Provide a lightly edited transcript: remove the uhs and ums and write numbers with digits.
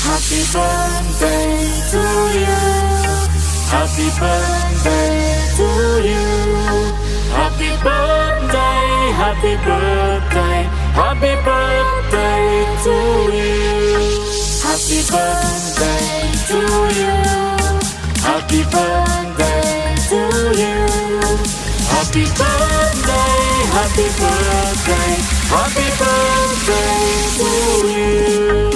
Happy birthday to you. Happy birthday to you. Happy birthday, happy birthday, happy birthday to you. Happy birthday to you. Happy birthday to you. Happy birthday, happy birthday, happy birthday to you.